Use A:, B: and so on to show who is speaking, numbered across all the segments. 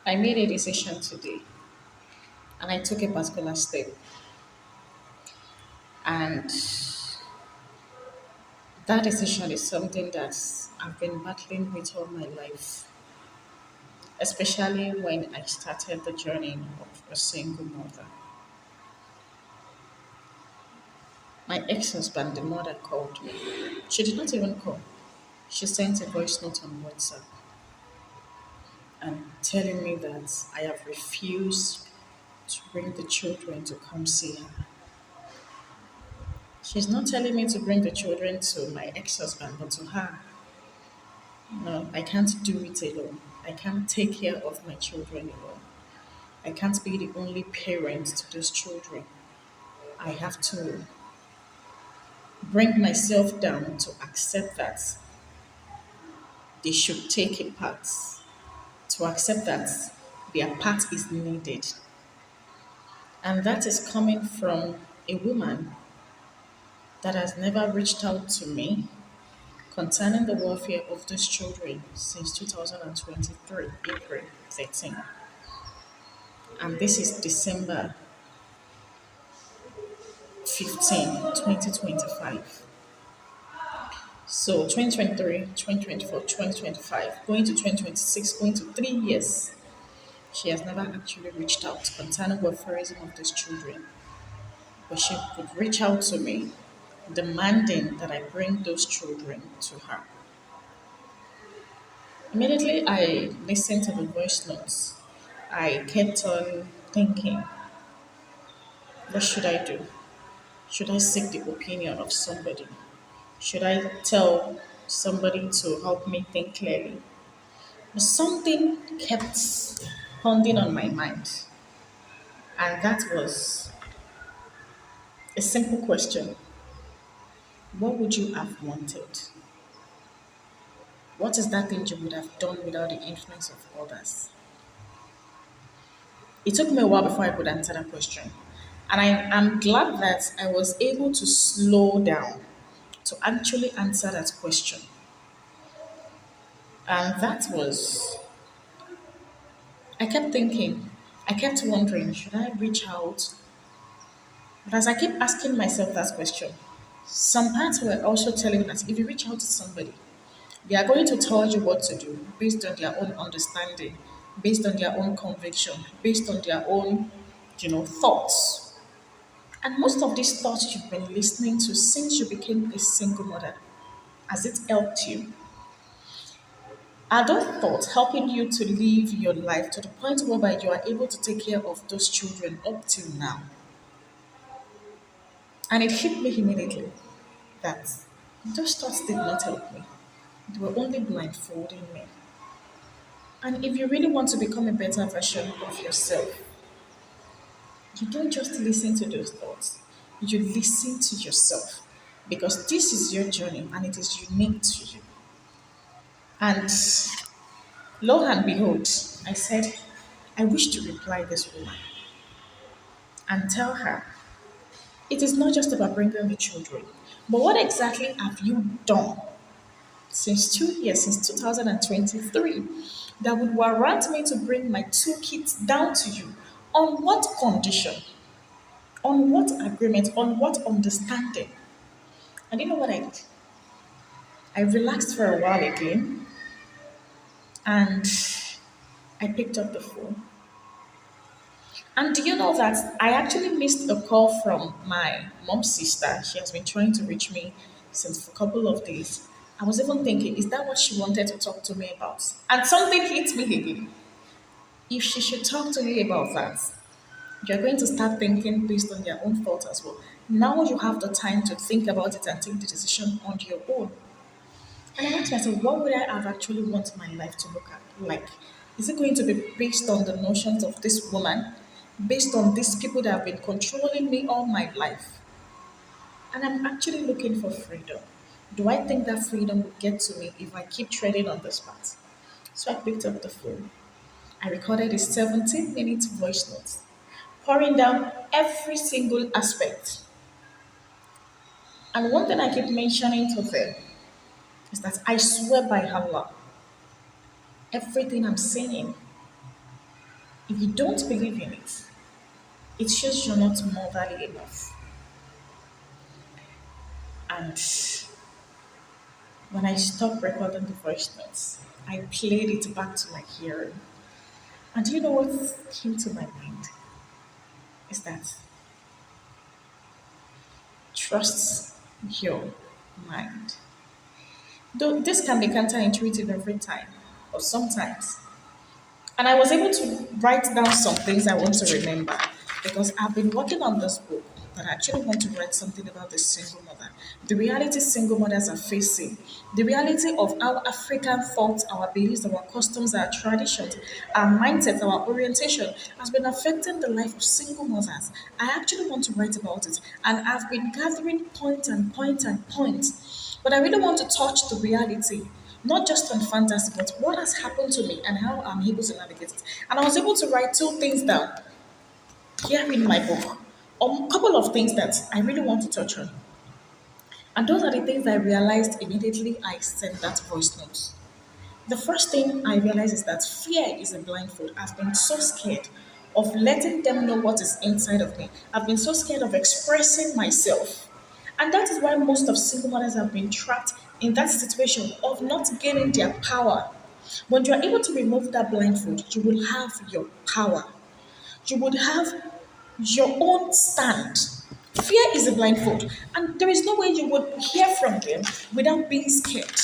A: I made a decision today and I took a particular step. And that decision is something that I've been battling with all my life, especially when I started the journey of a single mother. My ex husband, the mother, called me. She did not even call. She sent a voice note on WhatsApp and telling me that I have refused to bring the children to come see her. She's not telling me to bring the children to my ex husband, but to her. No, I can't do it alone. I can't take care of my children alone. I can't be the only parent to those children. I have to bring myself down to accept that they should take a part, to accept that their part is needed. And that is coming from a woman that has never reached out to me concerning the welfare of those children since 2023, April 13. And this is December 15, 2025. So 2023, 2024, 2025, going to 2026, going to 3 years, she has never actually reached out concerning welfareism of these children. But she could reach out to me demanding that I bring those children to her. Immediately I listened to the voice notes. I kept on thinking, what should I do? Should I seek the opinion of somebody? Should I tell somebody to help me think clearly? But something kept pounding on my mind, and that was a simple question. What would you have wanted? What is that thing you would have done without the influence of others? It took me a while before I could answer that question. And I'm glad that I was able to slow down to actually answer that question. And that was, I kept thinking, I kept wondering, should I reach out? But as I keep asking myself that question, some parts were also telling me that if you reach out to somebody, they are going to tell you what to do based on their own understanding, based on their own conviction, based on their own, thoughts. And most of these thoughts you've been listening to since you became a single mother, has it helped you? Are those thoughts helping you to live your life to the point whereby you are able to take care of those children up till now? And it hit me immediately that those thoughts did not help me. They were only blindfolding me. And if you really want to become a better version of yourself, you don't just listen to those thoughts, you listen to yourself. Because this is your journey and it is unique to you. And lo and behold, I said, I wish to reply this woman and tell her it is not just about bringing the children, but what exactly have you done since 2 years, since 2023, that would warrant me to bring my two kids down to you? On what condition? On what agreement? On what understanding? And you know what I did? I relaxed for a while again and I picked up the phone. And do you know that I actually missed a call from my mom's sister? She has been trying to reach me since a couple of days. I was even thinking, is that what she wanted to talk to me about? And something hit me again. If she should talk to me about that, you're going to start thinking based on their own thoughts as well. Now you have the time to think about it and take the decision on your own. And I asked myself, what would I have actually want my life to look at? Like, is it going to be based on the notions of this woman, based on these people that have been controlling me all my life? And I'm actually looking for freedom. Do I think that freedom will get to me if I keep treading on this path? So I picked up the phone. I recorded a 17-minute voice note, pouring down every single aspect. And one thing I keep mentioning to them is that I swear by Allah, everything I'm saying, If you don't believe in it, it shows you're not motherly enough. And when I stopped recording the voice notes, I played it back to my hearing. And do you know what came to my mind? Is that trust your mind. Though this can be counterintuitive every time, or sometimes. And I was able to write down some things I want to remember because I've been working on this book, but I actually want to write something about the single mother, the reality single mothers are facing, the reality of our African thoughts, our beliefs, our customs, our traditions, our mindsets, our orientation has been affecting the life of single mothers. I actually want to write about it, and I've been gathering point and point and point, but I really want to touch the reality not just on fantasy, but what has happened to me and how I'm able to navigate it. And I was able to write two things down here in my book, a couple of things that I really want to touch on. And those are the things I realized immediately I sent that voice note. The first thing I realized is that fear is a blindfold. I've been so scared of letting them know what is inside of me. I've been so scared of expressing myself. And that is why most of single mothers have been trapped in that situation of not gaining their power. When you are able to remove that blindfold, you will have your power. You would have your own stand. Fear is a blindfold, and there is no way you would hear from them without being scared.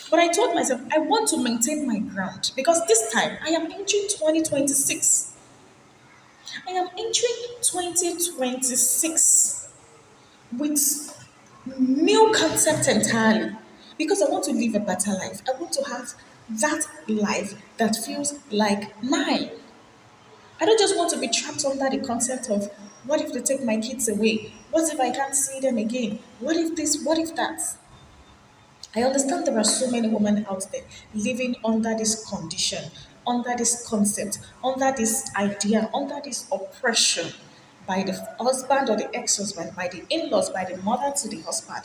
A: But I told myself, I want to maintain my ground because this time I am entering 2026. I am entering 2026 with new concept entirely because I want to live a better life. I want to have that life that feels like mine. I don't just want to be trapped under the concept of what if they take my kids away? What if I can't see them again? What if this? What if that? I understand there are so many women out there living under this condition, under this concept, under this idea, under this oppression by the husband or the ex husband, by the in laws, by the mother to the husband.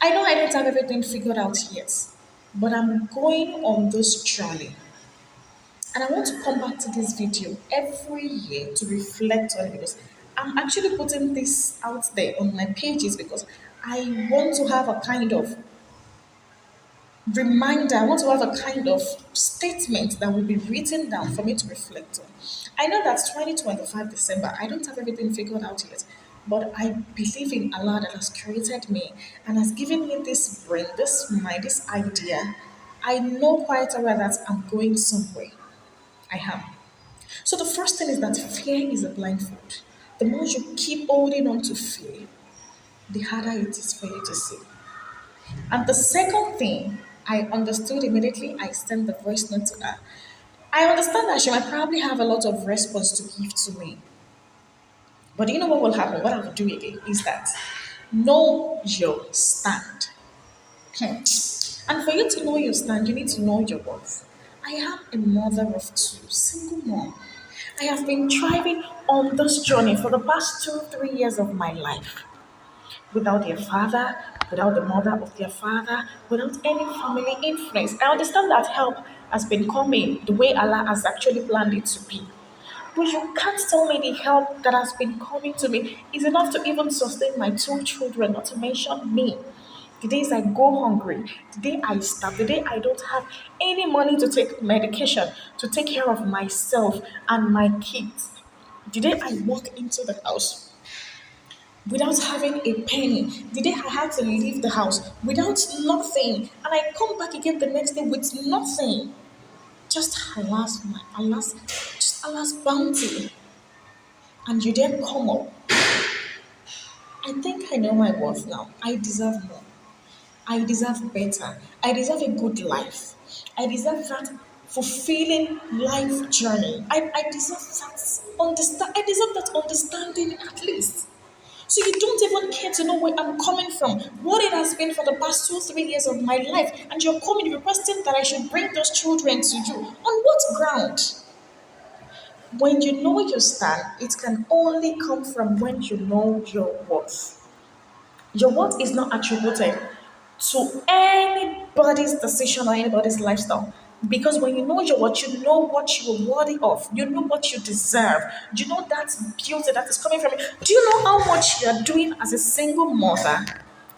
A: I know I don't have everything figured out yet, but I'm going on this journey. And I want to come back to this video every year to reflect on it because I'm actually putting this out there on my pages because I want to have a kind of reminder, I want to have a kind of statement that will be written down for me to reflect on. I know that's 2025 December. I don't have everything figured out yet, but I believe in Allah that has created me and has given me this brain, this mind, this idea. I know quite well that I'm going somewhere. I am. So the first thing is that fear is a blindfold. The more you keep holding on to fear, the harder it is for you to see. And the second thing I understood immediately, I sent the voice note to her. I understand that she might probably have a lot of response to give to me. But you know what will happen? What I will do again is that know your stand. Hmm. And for you to know your stand, you need to know your worth. I am a mother of two, single mom. I have been thriving on this journey for the past 2, 3 years of my life without their father, without the mother of their father, without any family influence. I understand that help has been coming the way Allah has actually planned it to be. But you can't tell me the help that has been coming to me is enough to even sustain my two children, not to mention me. The days I go hungry, the day I starve, the day I don't have any money to take medication, to take care of myself and my kids, the day I walk into the house without having a penny, the day I had to leave the house without nothing, and I come back again the next day with nothing. Just Allah's bounty. And you then come up. I think I know my worth now. I deserve more. I deserve better. I deserve a good life. I deserve that fulfilling life journey. I deserve that understand. I deserve that understanding at least. So you don't even care to know where I'm coming from, what it has been for the past 2, 3 years of my life, and you're coming requesting that I should bring those children to you. On what ground? When you know your stand, it can only come from when you know your worth. Your worth is not attributed to anybody's decision or anybody's lifestyle. Because when you know your what, you know what you're worthy of. You know what you deserve. You know that beauty that is coming from it. Do you know how much you are doing as a single mother,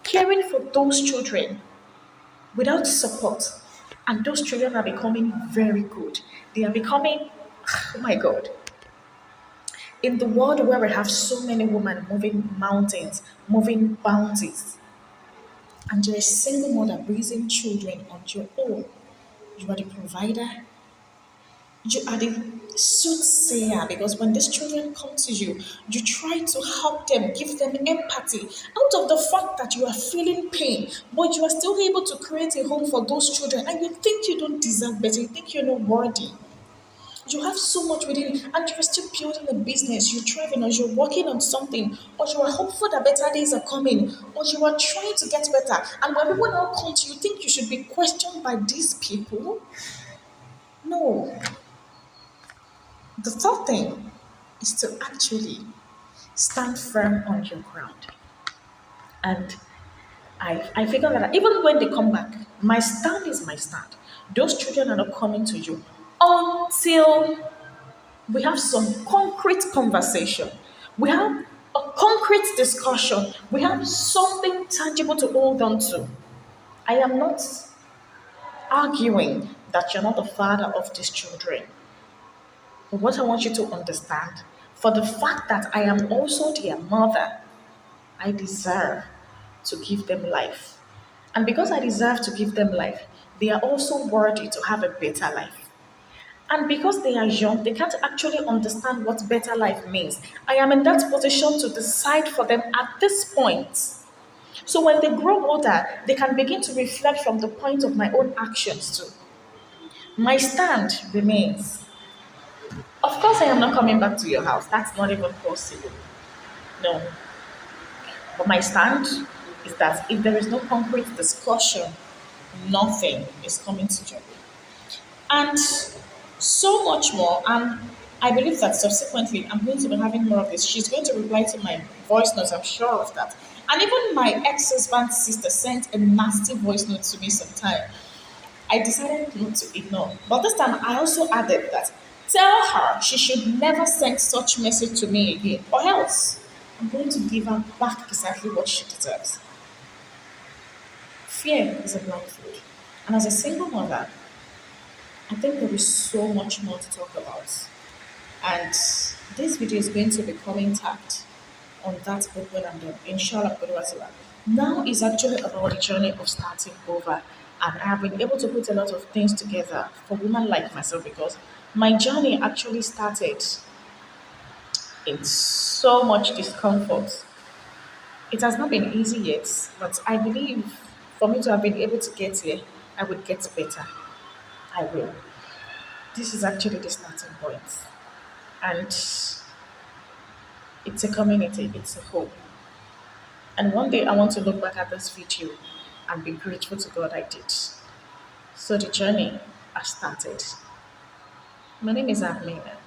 A: caring for those children without support? And those children are becoming very good. They are becoming, oh my God, in the world where we have so many women moving mountains, moving boundaries, and you're a single mother raising children on your own, you are the provider, you are the soothsayer, because when these children come to you, you try to help them, give them empathy out of the fact that you are feeling pain, but you are still able to create a home for those children, and you think you don't deserve better, you think you're not worthy. You have so much within you, and you're still building a business, you're thriving, or you're working on something, or you are hopeful that better days are coming, or you are trying to get better. And when people now come to you, think you should be questioned by these people? No. The third thing is to actually stand firm on your ground. And I figure that even when they come back, my stand is my stand. Those children are not coming to you until we have some concrete conversation. We have a concrete discussion. We have something tangible to hold on to. I am not arguing that you're not the father of these children. But what I want you to understand, for the fact that I am also their mother, I deserve to give them life. And because I deserve to give them life, they are also worthy to have a better life. And because they are young, they can't actually understand what better life means. I am in that position to decide for them at this point. So when they grow older, they can begin to reflect from the point of my own actions too. My stand remains. Of course, I am not coming back to your house. That's not even possible. No. But my stand is that if there is no concrete discussion, nothing is coming to join. And so much more. And I believe that subsequently I'm going to be having more of this. She's going to reply to my voice notes, I'm sure of that. And even my ex-husband's sister sent a nasty voice note to me sometime. I decided not to ignore. But this time I also added that tell her she should never send such message to me again, or else I'm going to give her back exactly what she deserves. Fear is a blindfold. And as a single mother, I think there is so much more to talk about. And this video is going to be coming tagged on that book when I'm done. Inshallah. Now is actually about the journey of starting over. And I have been able to put a lot of things together for women like myself, because my journey actually started in so much discomfort. It has not been easy yet, but I believe for me to have been able to get here, I would get better. I will. This is actually the starting point. And it's a community, it's a home. And one day I want to look back at this video and be grateful to God I did. So the journey has started. My name is A-Meenah,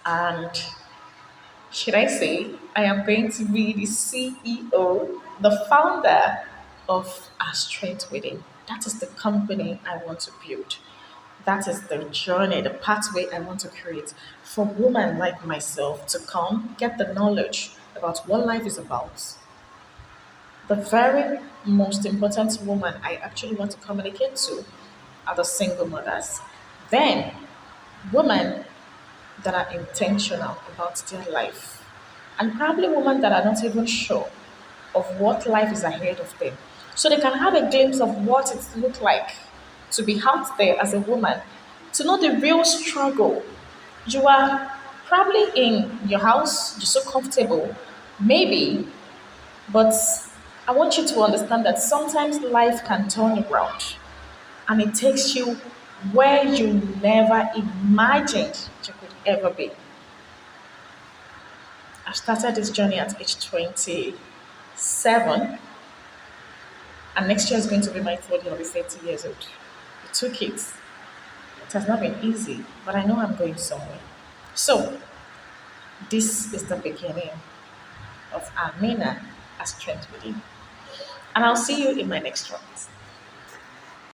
A: and should I say I am going to be the CEO, the founder of Our Strength Within. That is the company I want to build. That is the journey, the pathway I want to create for women like myself to come, get the knowledge about what life is about. The very most important woman I actually want to communicate to are the single mothers. Then, women that are intentional about their life, and probably women that are not even sure of what life is ahead of them. So they can have a glimpse of what it looks like to be out there as a woman, to know the real struggle. You are probably in your house, you're so comfortable, maybe, but I want you to understand that sometimes life can turn around and it takes you where you never imagined you could ever be. I started this journey at age 27, and next year is going to be my 40th. I'll be 30 years old. With two kids. It has not been easy, but I know I'm going somewhere. So, this is the beginning of A-Meenah, A Strength Within. And I'll see you in my next one.